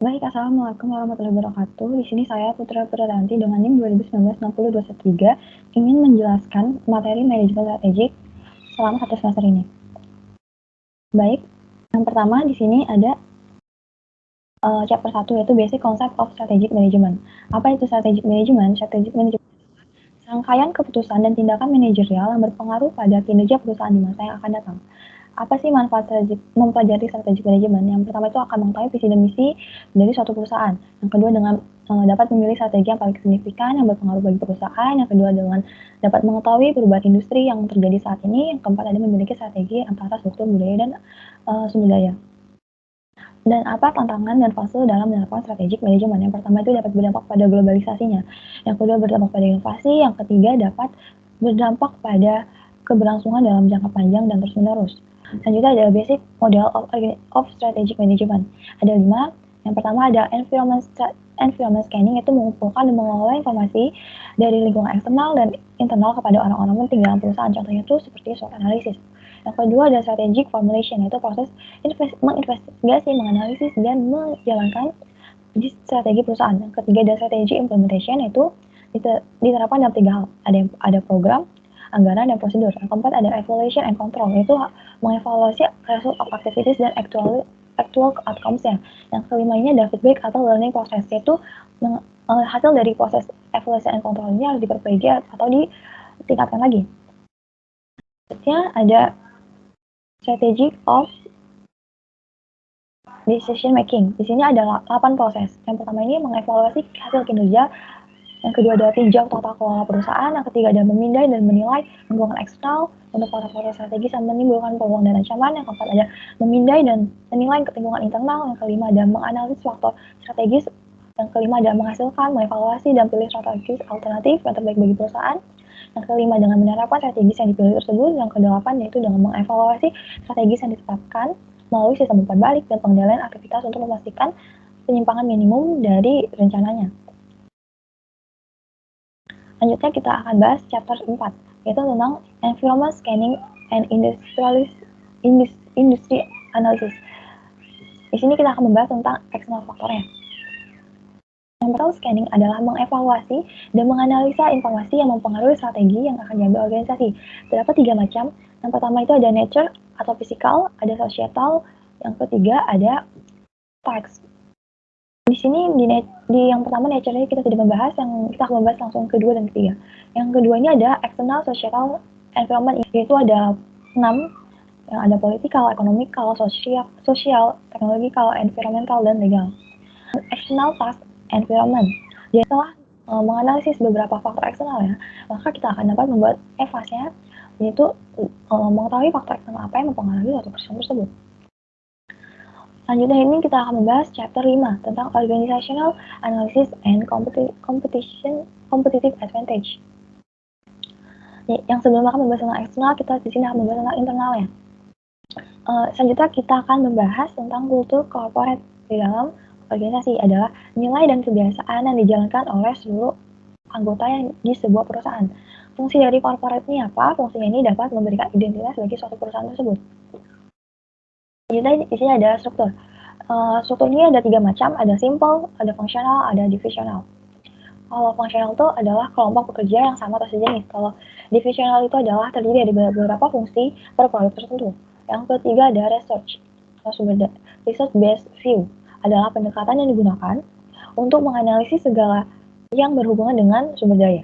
Baik, assalamualaikum warahmatullahi wabarakatuh. Di sini saya Putra Putranti dengan NIM 2019-60-213 ingin menjelaskan materi manajemen strategik selama satu semester ini. Baik, yang pertama di sini ada chapter 1 yaitu Basic Concept of Strategic Management. Apa itu strategic management? Strategic management rangkaian keputusan dan tindakan manajerial yang berpengaruh pada kinerja perusahaan di masa yang akan datang. Apa sih manfaat mempelajari strategic management? Yang pertama itu akan mengetahui visi dan misi dari suatu perusahaan. Yang kedua dengan dapat memilih strategi yang paling signifikan yang berpengaruh bagi perusahaan. Yang kedua dengan dapat mengetahui perubahan industri yang terjadi saat ini. Yang keempat ada memiliki strategi antara struktur budaya dan sumber daya. Dan apa tantangan dan fase dalam menerapkan strategic management? Yang pertama itu dapat berdampak pada globalisasinya. Yang kedua berdampak pada inovasi. Yang ketiga dapat berdampak pada keberlangsungan dalam jangka panjang dan terus-menerus. Selanjutnya ada basic model of strategic management. Ada 5. Yang pertama ada environment scanning, yaitu mengumpulkan dan mengelola informasi dari lingkungan eksternal dan internal kepada orang-orang penting dalam perusahaan. Contohnya itu seperti SWOT analysis. Yang kedua ada strategic formulation, yaitu proses menginvestigasi, menganalisis, dan menjalankan strategi perusahaan. Yang ketiga ada strategy implementation, yaitu diterapkan dalam 3 hal. Ada program, anggaran, dan prosedur. Yang keempat ada evaluation and control, yaitu mengevaluasi result of activities dan actual outcomes-nya. Yang kelima ini ada feedback atau learning process, yaitu hasil dari proses evaluation and control ini harus diperbaiki atau ditingkatkan lagi. Selanjutnya ada strategic of decision making. Di sini ada 8 proses. Yang pertama ini mengevaluasi hasil kinerja. Yang kedua ada tinjau tata kelola perusahaan. Yang ketiga ada memindai dan menilai lingkungan eksternal untuk faktor-faktor strategis yang menimbulkan peluang dan ancaman. Yang keempat ada memindai dan menilai lingkungan internal. Yang kelima ada menganalisis faktor strategis. Yang kelima ada menghasilkan, mengevaluasi, dan pilih strategi alternatif yang terbaik bagi perusahaan. Yang kelima dengan menerapkan strategis yang dipilih tersebut. Yang kedelapan yaitu dengan mengevaluasi strategis yang ditetapkan melalui sistem umpan balik dan pengendalian aktivitas untuk memastikan penyimpangan minimum dari rencananya. Selanjutnya kita akan bahas chapter 4, yaitu tentang environment scanning and industry analysis. Di sini kita akan membahas tentang external faktornya. Yang pertama, scanning adalah mengevaluasi dan menganalisa informasi yang mempengaruhi strategi yang akan diambil organisasi. Terdapat 3 macam. Yang pertama itu ada nature atau physical, ada societal, yang ketiga ada tax. Di sini di yang pertama nature ini kita tidak membahas, yang kita akan membahas langsung kedua dan ketiga. Yang kedua ini ada external societal environment, yaitu ada 6, yang ada political, economical, social, technological, environmental, dan legal. External task environment. Jadi setelah menganalisis beberapa faktor eksternal ya, maka kita akan dapat membuat EVAS-nya, yaitu mengetahui faktor eksternal apa yang mempengaruhi suatu perusahaan tersebut. Selanjutnya ini kita akan membahas chapter 5 tentang organizational analysis and competitive advantage. Yang sebelum akan membahas tentang eksternal, kita di sini akan membahas tentang internalnya. Selanjutnya kita akan membahas tentang kultur corporate di dalam organisasi, adalah nilai dan kebiasaan yang dijalankan oleh seluruh anggota yang di sebuah perusahaan. Fungsi dari corporate ini apa? Fungsinya ini dapat memberikan identitas bagi suatu perusahaan tersebut. Jadi di sini ada struktur. Struktur ini ada 3 macam, ada simple, ada fungsional, ada divisional. Kalau fungsional itu adalah kelompok pekerja yang sama atau sejenis. Kalau divisional itu adalah terdiri dari beberapa fungsi per produk tertentu. Yang ketiga ada research based view, adalah pendekatan yang digunakan untuk menganalisis segala yang berhubungan dengan sumber daya.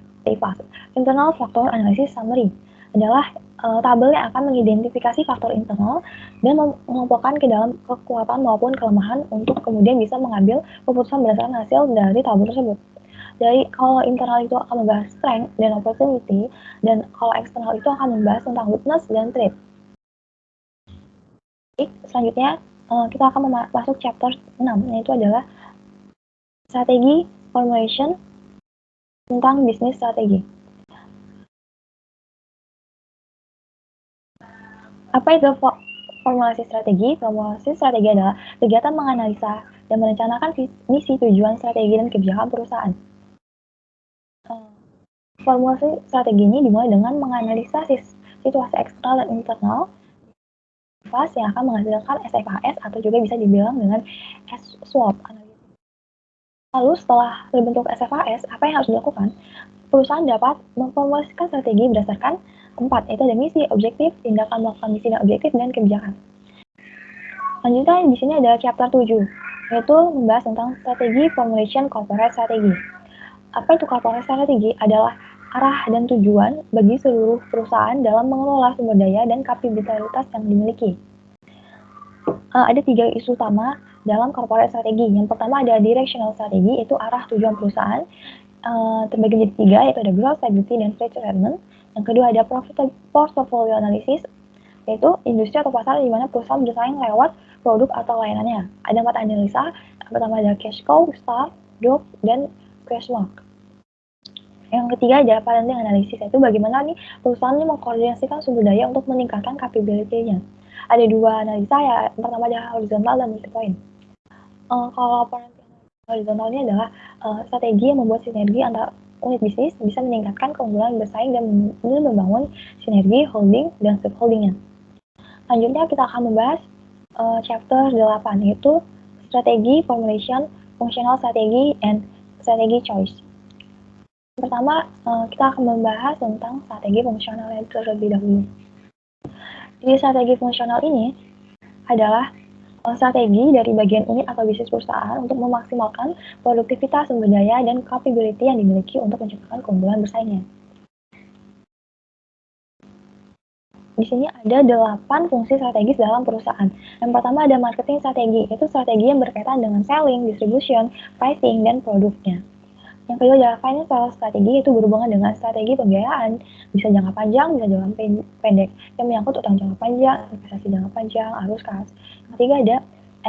Internal factor analysis summary adalah tabel yang akan mengidentifikasi faktor internal dan mengelompokkan ke dalam kekuatan maupun kelemahan untuk kemudian bisa mengambil keputusan berdasarkan hasil dari tabel tersebut. Jadi kalau internal itu akan membahas strength dan opportunity, dan kalau eksternal itu akan membahas tentang weakness dan threat. Selanjutnya kita akan masuk chapter 6, yaitu adalah strategi formulation tentang bisnis strategi. Apa itu formulasi strategi? Formulasi strategi adalah kegiatan menganalisa dan merencanakan misi, tujuan, strategi, dan kebijakan perusahaan. Formulasi strategi ini dimulai dengan menganalisa situasi eksternal dan internal yang akan menghasilkan SFAS atau juga bisa dibilang dengan SWOT analysis. Lalu setelah terbentuk SFAS, apa yang harus dilakukan? Perusahaan dapat memformulasikan strategi berdasarkan 4, yaitu ada misi, objektif, tindakan melakukan misi dan objektif, dan kebijakan. Selanjutnya di sini ada chapter 7, yaitu membahas tentang strategi formulation corporate strategy. Apa itu corporate strategy? Adalah arah dan tujuan bagi seluruh perusahaan dalam mengelola sumber daya dan kapabilitas yang dimiliki. Ada 3 isu utama dalam corporate strategy. Yang pertama ada directional strategy, yaitu arah tujuan perusahaan. Terbagi menjadi 3, yaitu ada growth, stability, dan retirement. Yang kedua ada portfolio analysis, yaitu industri atau pasar di mana perusahaan bersaing lewat produk atau layanannya. Ada 4 analisa. Yang pertama ada cash cow, staff, growth, dan cash work. Yang ketiga ada parenting analisis, yaitu bagaimana nih perusahaan ini mengkoordinasikan sumber daya untuk meningkatkan capability-nya. Ada 2 analisa ya, yang pertama ada horizontal dan multi point. Kalau parenting horizontal ini adalah strategi yang membuat sinergi antara unit bisnis bisa meningkatkan keunggulan bersaing dan membangun sinergi holding dan subholdingnya. Selanjutnya kita akan membahas chapter 8, yaitu strategi formulation, functional strategy, and strategy choice. Pertama, kita akan membahas tentang strategi fungsional terlebih dahulu. Jadi strategi fungsional ini adalah strategi dari bagian unit atau bisnis perusahaan untuk memaksimalkan produktivitas sumber daya dan capability yang dimiliki untuk menciptakan keunggulan bersaingnya. Di sini ada 8 fungsi strategis dalam perusahaan. Yang pertama ada marketing strategi, yaitu strategi yang berkaitan dengan selling, distribution, pricing, dan produknya. Yang kedua adalah financial strategi, itu berhubungan dengan strategi pembiayaan, bisa jangka panjang, bisa jangka pendek, yang menyangkut utang jangka panjang, investasi jangka panjang, arus kas. Yang ketiga ada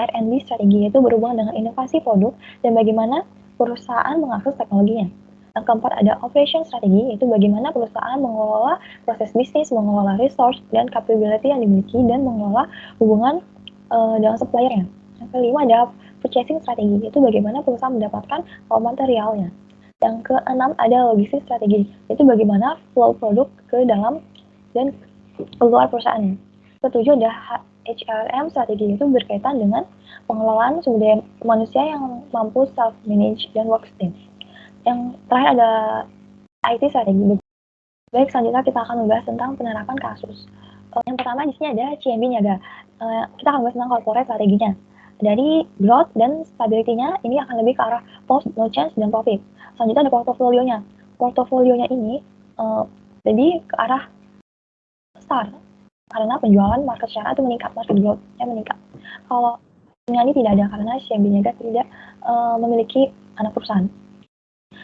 R&D strategi, yaitu berhubungan dengan inovasi produk dan bagaimana perusahaan mengakses teknologinya. Yang keempat ada operation strategi, yaitu bagaimana perusahaan mengelola proses bisnis, mengelola resource dan capability yang dimiliki, dan mengelola hubungan dengan suppliernya. Yang kelima ada purchasing strategi, yaitu bagaimana perusahaan mendapatkan raw materialnya. Yang keenam ada logistik strategi, yaitu bagaimana flow produk ke dalam dan keluar perusahaannya. Ketujuh ada HRM strategi, yaitu berkaitan dengan pengelolaan sumber daya manusia yang mampu self-manage dan work team. Yang terakhir ada IT strategi. Baik, selanjutnya kita akan membahas tentang penerapan kasus. Yang pertama di sini ada CMB Niaga. Kita akan membahas tentang corporate strateginya. Dari growth dan stability-nya, ini akan lebih ke arah post, no change, dan profit. Selanjutnya ada portofolionya. Portofolionya ini lebih ke arah star, karena penjualan market share itu meningkat, market growth-nya meningkat. Kalau ini tidak ada, karena CMB Niaga tidak memiliki anak perusahaan.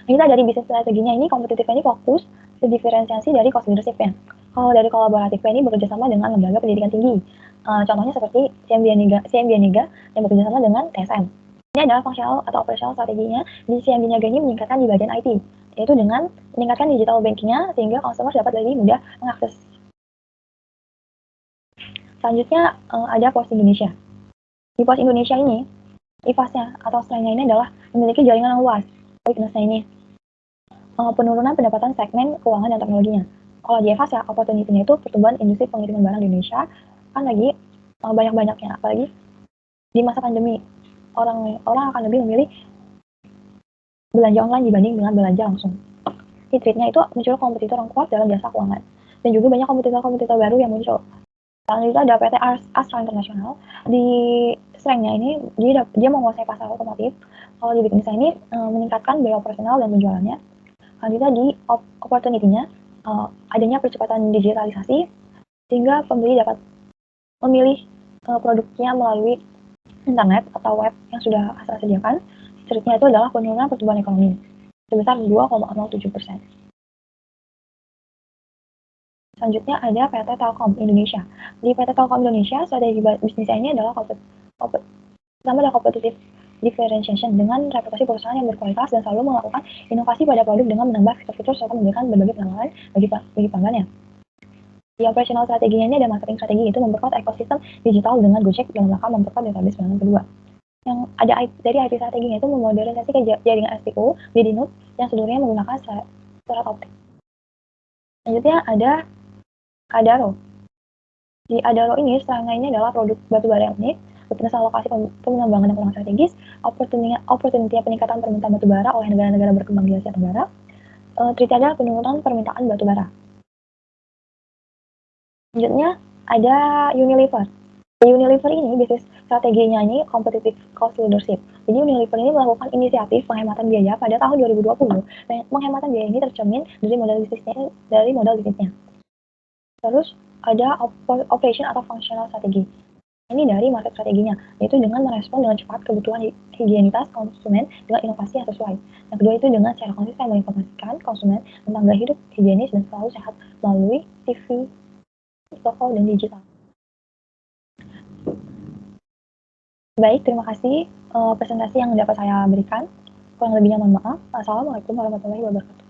Kita dari bisnis strateginya ini, kompetitifnya ini fokus ke diferensiasi dari cost leadership-nya. Kalau dari kolaboratifnya ini bekerja sama dengan lembaga pendidikan tinggi. Contohnya seperti CMB Niaga yang bekerja sama dengan TSM. Ini adalah fungsional atau operasional strateginya. Di CMB Niaga ini meningkatkan di bagian IT, yaitu dengan meningkatkan digital bankingnya sehingga customer dapat lebih mudah mengakses. Selanjutnya ada Pos Indonesia. Di Pos Indonesia ini, IFAS-nya atau strength-nya ini adalah memiliki jaringan yang luas. Weakness-nya ini penurunan pendapatan segmen keuangan dan teknologinya. Kalau di IFAS ya, opportunity-nya itu pertumbuhan industri pengiriman barang di Indonesia kan lagi banyak-banyaknya, apalagi di masa pandemi. Orang akan lebih memilih belanja online dibanding dengan belanja langsung. Hit rate-nya itu muncul kompetitor yang kuat dalam jasa keuangan. Dan juga banyak kompetitor-kompetitor baru yang muncul. Selanjutnya ada PT Astra International. Di strength-nya ini, dia menguasai pasar otomotif. Kalau di bisnisnya ini, meningkatkan biaya operasional dan penjualannya. Selanjutnya di opportunity-nya, adanya percepatan digitalisasi, sehingga pembeli dapat memilih produknya melalui internet atau web yang sudah Astra sediakan. Ceritanya itu adalah penurunan pertumbuhan ekonomi sebesar 2,07%. Selanjutnya ada PT Telkom Indonesia. Di PT Telkom Indonesia, strategi bisnisnya ini adalah pertama ada competitive differentiation dengan reputasi perusahaan yang berkualitas dan selalu melakukan inovasi pada produk dengan menambah fitur-fitur serta memberikan berbagai penawaran bagi pelanggannya. Di operational strateginya ini ada marketing strategi, itu memperkuat ekosistem digital dengan Gojek dalam rangka memperkuat database pelanggan kedua. Yang ada dari IT strateginya itu memodernisasi ke jaringan SPO di Dinut yang seluruhnya menggunakan serat optik. Selanjutnya ada Adaro. Di Adaro ini, strength-nya ini adalah produk batubara yang unik, rutinitas alokasi pengembangan dan keuangan strategis, opportunity peningkatan permintaan batu bara oleh negara-negara berkembang di Asia Tenggara, terjadi penurunan permintaan batu bara. Selanjutnya ada Unilever. Unilever ini bisnis strateginya ini competitive cost leadership. Jadi Unilever ini melakukan inisiatif penghematan biaya pada tahun 2020. Penghematan biaya ini tercermin dari modal bisnisnya. Terus ada operation atau functional strategi. Ini dari market strateginya, yaitu dengan merespon dengan cepat kebutuhan higienitas konsumen dengan inovasi yang sesuai. Yang kedua itu dengan secara konsisten menginformasikan konsumen tentang gaya hidup higienis dan selalu sehat melalui TV, toko, dan digital. Baik, terima kasih presentasi yang dapat saya berikan. Kurang lebihnya mohon maaf. Assalamualaikum warahmatullahi wabarakatuh.